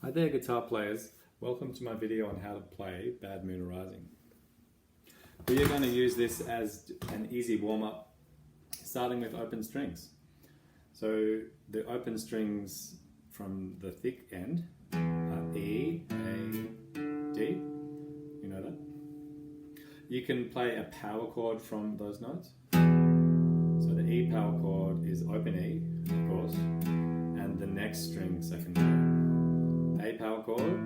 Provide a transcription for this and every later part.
Hi there guitar players, welcome to my video on how to play Bad Moon Arising. We are going to use this as an easy warm-up starting with open strings. So the open strings from the thick end are E, A, D, you know that? You can play a power chord from those notes. So the E power chord is open E, of course, and the next string second fret. A power chord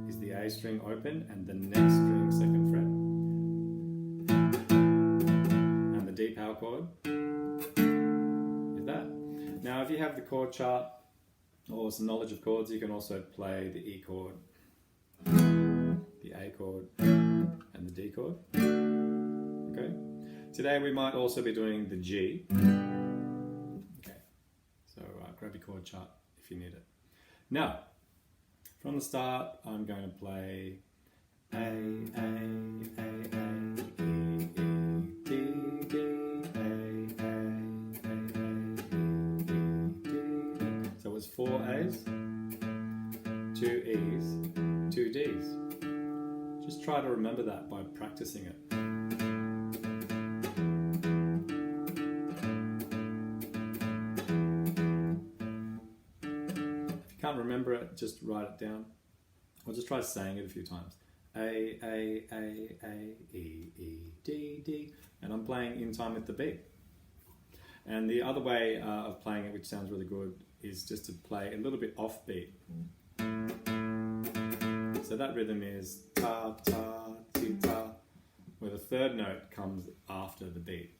is the A string open and the next string second fret. And the D power chord is that. Now if you have the chord chart or some knowledge of chords, you can also play the E chord, the A chord and the D chord. Okay. Today we might also be doing the G. Okay. So grab your chord chart if you need it. Now, from the start, I'm going to play A, A, A, A, E, E, D, D, A, A, A, A, E, E, D. So it was 4 A's, 2 E's, 2 D's. Just try to remember that by practicing it. Can't remember it, just write it down. Or just try saying it a few times. A, A, A, A, E, E, D, D. And I'm playing in time with the beat. And the other way of playing it, which sounds really good, is just to play a little bit off beat. So that rhythm is ta, ta, ti, ta, where the third note comes after the beat.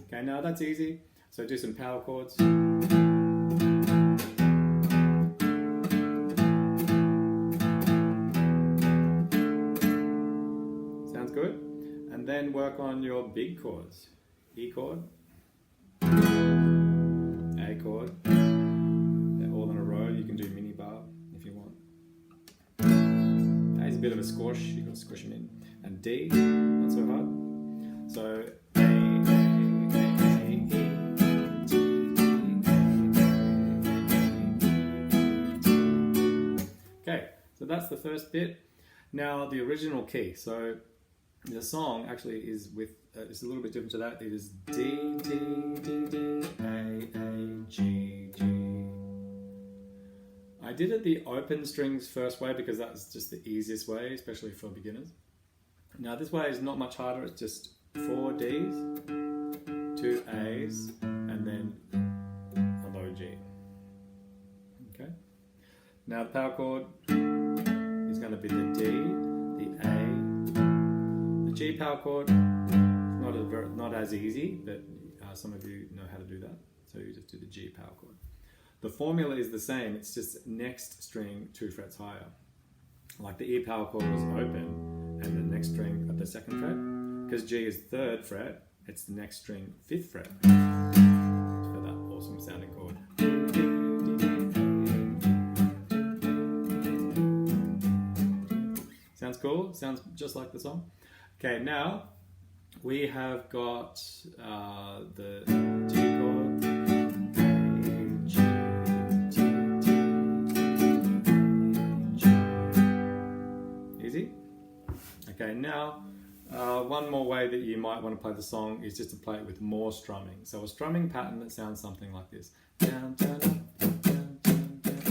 Okay, now that's easy. So do some power chords. Sounds good? And then work on your big chords. E chord, A chord. They're all in a row. You can do mini bar if you want. A's a bit of a squash. You've got to squish them in. And D, not so hard. So So that's the first bit. Now the original key. So the song actually is with, it's a little bit different to that. It is D, D, D, D, A, A, G, G. I did it the open strings first way because that's just the easiest way, especially for beginners. Now this way is not much harder. It's just 4 D's, 2 A's, and then a low G. Okay. Now the power chord is going to be the D, the A, the G power chord. Not as easy, but some of you know how to do that. So you just do the G power chord. The formula is the same. It's just next string 2 frets higher. Like the E power chord was open, and the next string at the 2nd fret. Because G is 3rd fret, it's the next string 5th fret. For that awesome sounding chord. Sounds cool? Sounds just like the song? Okay, now we have got the G chord. A, G, T, T, G. Easy? Okay, now one more way that you might want to play the song is just to play it with more strumming. So a strumming pattern that sounds something like this. Down, down, up, down, down, down.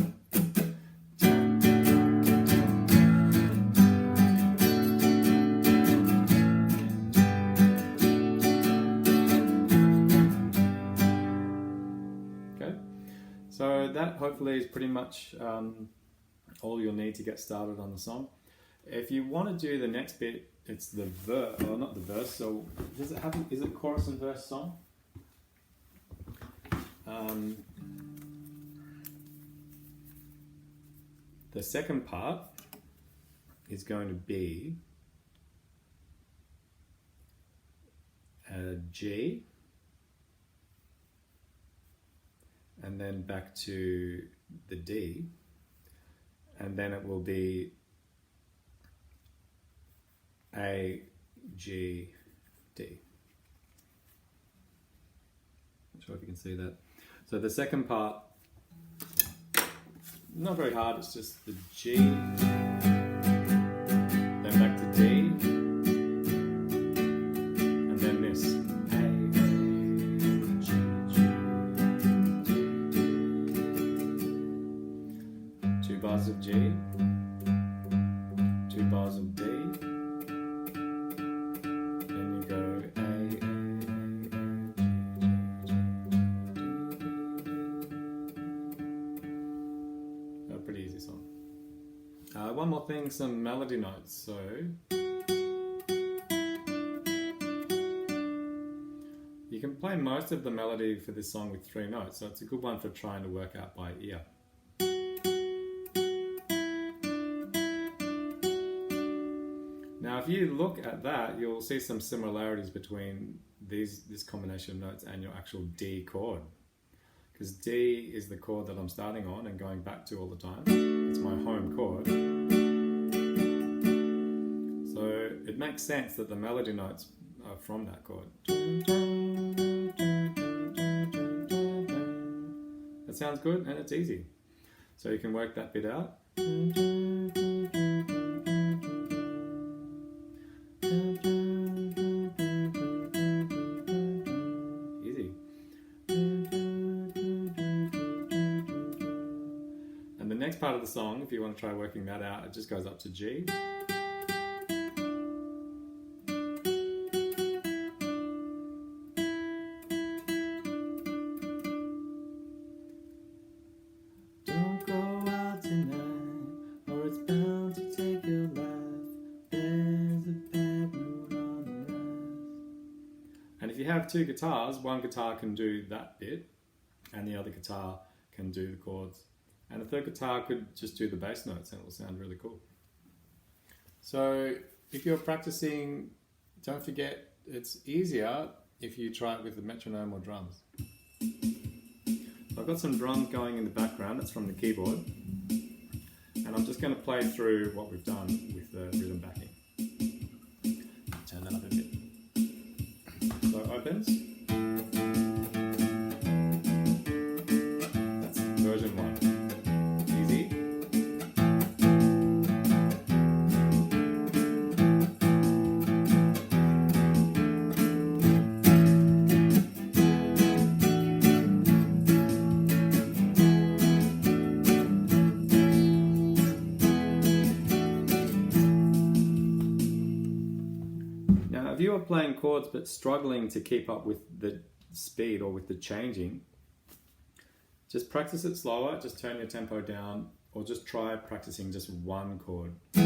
So that hopefully is pretty much all you'll need to get started on the song. If you want to do the next bit, it's the verse, or not the verse, so does it happen? Is it chorus and verse song? The second part is going to be a G, and then back to the D, and then it will be A, G, D. Not sure if you can see that. So the second part, not very hard, it's just the G, then back to D, and then this. Two bars of G, two bars of D, then you go A, G, a pretty easy song. One more thing, some melody notes. So you can play most of the melody for this song with 3 notes, so it's a good one for trying to work out by ear. Now if you look at that, you'll see some similarities between this combination of notes and your actual D chord. Because D is the chord that I'm starting on and going back to all the time. It's my home chord. So it makes sense that the melody notes are from that chord. That sounds good and it's easy. So you can work that bit out. Easy. And the next part of the song, if you want to try working that out, it just goes up to G. And if you have 2 guitars, one guitar can do that bit and the other guitar can do the chords. And the third guitar could just do the bass notes and it will sound really cool. So if you're practicing, don't forget it's easier if you try it with the metronome or drums. So I've got some drums going in the background, that's from the keyboard. And I'm just going to play through what we've done with the rhythm backing. Turn that up a bit. So it opens. That's version 1. Easy. Now, if you are playing chords but struggling to keep up with the speed or with the changing, just practice it slower, just turn your tempo down, or just try practicing just one chord. 2,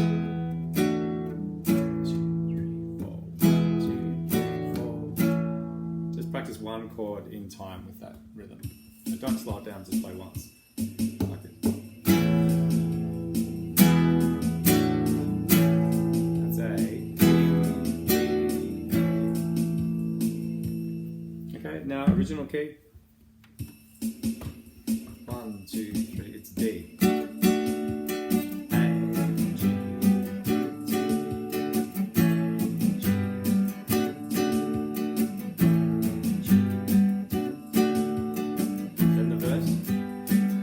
3, 4. Just practice one chord in time with that rhythm. So don't slow it down, just play once. Like it. That's A. Okay, now original key. 1, 2, 3, it's D. Then the verse.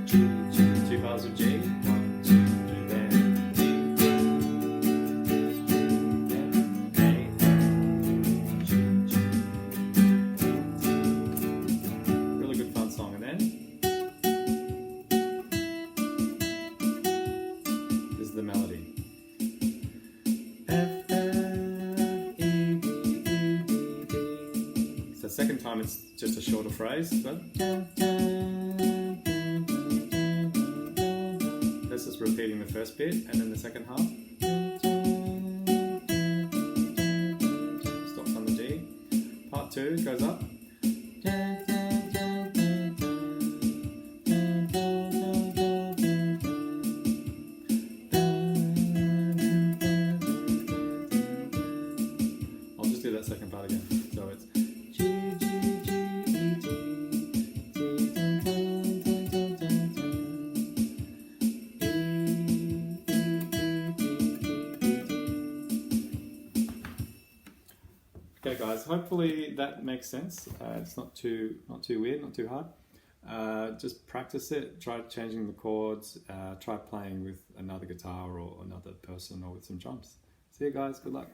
G, 2 bars of G. 1, 2, 3, then D. Then A, G, G. Really good fun song. And then this is the melody. F, F, E, D, E, D, D. So second time it's just a shorter phrase, but this is repeating the first bit and then the second half. Stops on the D. Part 2 goes up. I'll just do that second part again. So it's G, G, G, E, G, D, dun, dun, dun, dun, dun, dun. E, E, E, E, E, E. Okay guys, hopefully that makes sense. It's not too weird, not too hard. just practice it, try changing the chords, try playing with another guitar or another person or with some drums. See you guys, good luck.